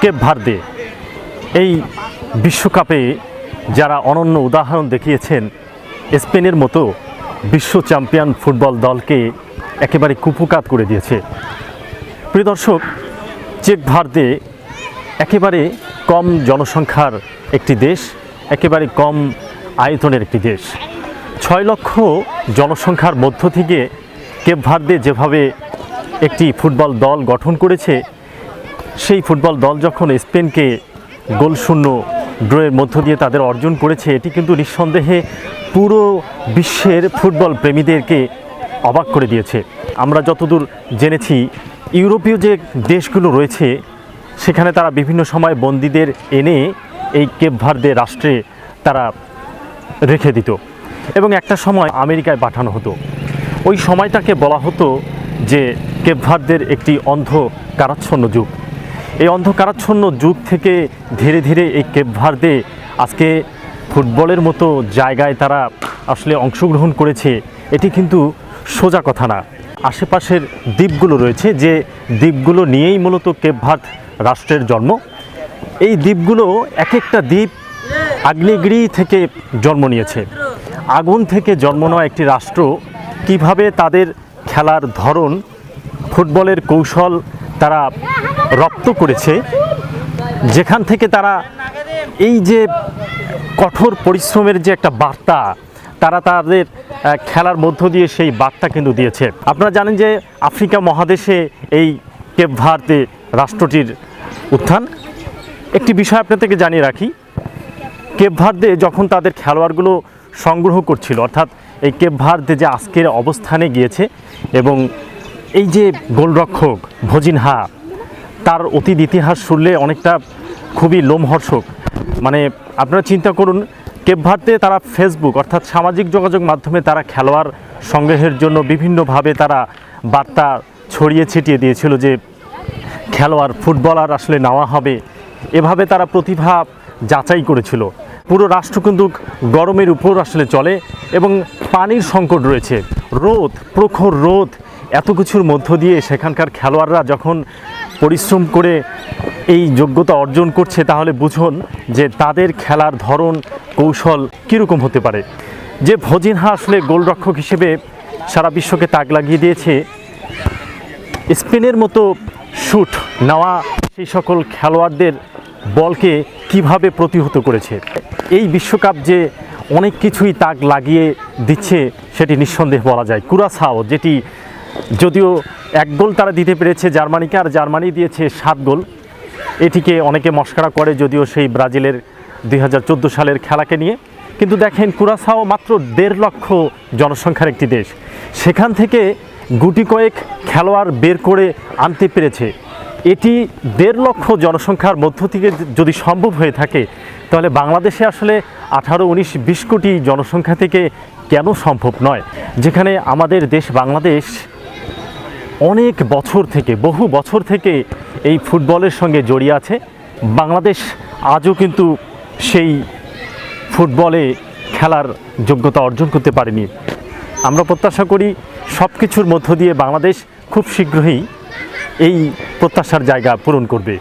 Cape Verde এই বিশ্বকাপে যারা অনন্য উদাহরণ দেখিয়েছেন, স্পেনের মতো বিশ্ব চ্যাম্পিয়ন ফুটবল দলকে একেবারে কুপকাত করে দিয়েছে। প্রিয় দর্শক, কেপ ভার্দে একেবারে কম জনসংখ্যার একটি দেশ, একেবারে কম আয়তনের একটি দেশ। 6 লক্ষ জনসংখ্যার মধ্য থেকে কেপ ভার্দে যেভাবে একটি ফুটবল দল গঠন করেছে, সেই ফুটবল দল যখন স্পেনকে গোলশূন্য ড্রয়ের মধ্য দিয়ে তাদের অর্জন করেছে, এটি কিন্তু নিঃসন্দেহে পুরো বিশ্বের ফুটবল প্রেমীদেরকে অবাক করে দিয়েছে। আমরা যতদূর জেনেছি, ইউরোপীয় যে দেশগুলো রয়েছে সেখানে তারা বিভিন্ন সময় বন্দীদের এনে এই কেপ ভার্দে রাষ্ট্রে তারা রেখে দিত এবং একটা সময় আমেরিকায় পাঠানো হতো। ওই সময়টাকে বলা হতো যে কেপ ভার্দের একটি অন্ধ কারাচ্ছন্ন যুগ। এই অন্ধ কারাচ্ছন্ন যুগ থেকে ধীরে ধীরে এই কেপ ভার্দে আজকে ফুটবলের মতো জায়গায় তারা আসলে অংশগ্রহণ করেছে, এটি কিন্তু সোজা কথা না। আশেপাশের দ্বীপগুলো রয়েছে, যে দ্বীপগুলো নিয়েই মূলত কেপ ভার্দ রাষ্ট্রের জন্ম। এই দ্বীপগুলো এক একটা দ্বীপ আগ্নেয়গিরি থেকে জন্ম নিয়েছে। আগুন থেকে জন্ম নেওয়া একটি রাষ্ট্র কিভাবে তাদের খেলার ধরন, ফুটবলের কৌশল তারা রপ্ত করেছে, যেখান থেকে তারা এই যে কঠোর পরিশ্রমের যে একটা বার্তা তারা তাদের খেলার মধ্য দিয়ে সেই বার্তা কিন্তু দিয়েছে। আপনারা জানেন যে আফ্রিকা মহাদেশে এই কেপ ভার্দে রাষ্ট্রটির উত্থান। একটি বিষয় আপনাদেরকে জানিয়ে রাখি, কেপ ভার্দে যখন তাদের খেলোয়াড়গুলো সংগ্রহ করছিল, অর্থাৎ এই কেপ ভার্দে যে আজকের অবস্থানে গিয়েছে, এবং এই যে গোলরক্ষক ভজিনহা, তার অতীত ইতিহাস শুনলে অনেকটা খুবই লোমহর্ষক। মানে আপনারা চিন্তা করুন, কেপ ভার্দে তারা ফেসবুক অর্থাৎ সামাজিক যোগাযোগ মাধ্যমে তারা খেলোয়াড় সংগ্রহের জন্য বিভিন্নভাবে তারা বার্তা ছড়িয়ে ছিটিয়ে দিয়েছিল যে খেলোয়াড় ফুটবলার আসলে নেওয়া হবে। এভাবে তারা প্রতিভা যাচাই করেছিল। পুরো রাষ্ট্র কিন্তু গরমের উপর আসলে চলে এবং পানির সংকট রয়েছে, রোদ, প্রখর রোদ, এত কিছুর মধ্য দিয়ে সেখানকার খেলোয়াড়রা যখন পরিশ্রম করে এই যোগ্যতা অর্জন করছে, তাহলে বুঝুন যে তাদের খেলার ধরন, কৌশল কীরকম হতে পারে। যে ভজিনহা আসলে গোলরক্ষক হিসেবে সারা বিশ্বকে তাক লাগিয়ে দিয়েছে, স্পেনের মতো শুট নেওয়া সেই সকল খেলোয়াড়দের বলকে কিভাবে প্রতিহত করেছে। এই বিশ্বকাপ যে অনেক কিছুই তাক লাগিয়ে দিচ্ছে সেটি নিঃসন্দেহে বলা যায়। কুরাসাও, যেটি যদিও 1 গোল তারা দিতে পেরেছে জার্মানিকে, আর জার্মানি দিয়েছে 7 গোল, এটিকে অনেকে মস্করা করে যদিও সেই ব্রাজিলের 2014 সালের খেলাকে নিয়ে। কিন্তু দেখেন, কুরাসাও মাত্র 1.5 লক্ষ জনসংখ্যার একটি দেশ, সেখান থেকে গুটি কয়েক খেলোয়াড় বের করে আনতে পেরেছে। এটি 1.5 লক্ষ জনসংখ্যার মধ্য থেকে যদি সম্ভব হয়ে থাকে, তাহলে বাংলাদেশে আসলে 18, 19, 20 কোটি জনসংখ্যা থেকে কেন সম্ভব নয়? যেখানে আমাদের দেশ বাংলাদেশ অনেক বছর থেকে, বহু বছর থেকে এই ফুটবলের সঙ্গে জড়িয়ে আছে। বাংলাদেশ আজও কিন্তু সেই ফুটবলে খেলার যোগ্যতা অর্জন করতে পারেনি। আমরা প্রত্যাশা করি সব কিছুর মধ্য দিয়ে বাংলাদেশ খুব শীঘ্রই এই প্রত্যাশার জায়গা পূরণ করবে।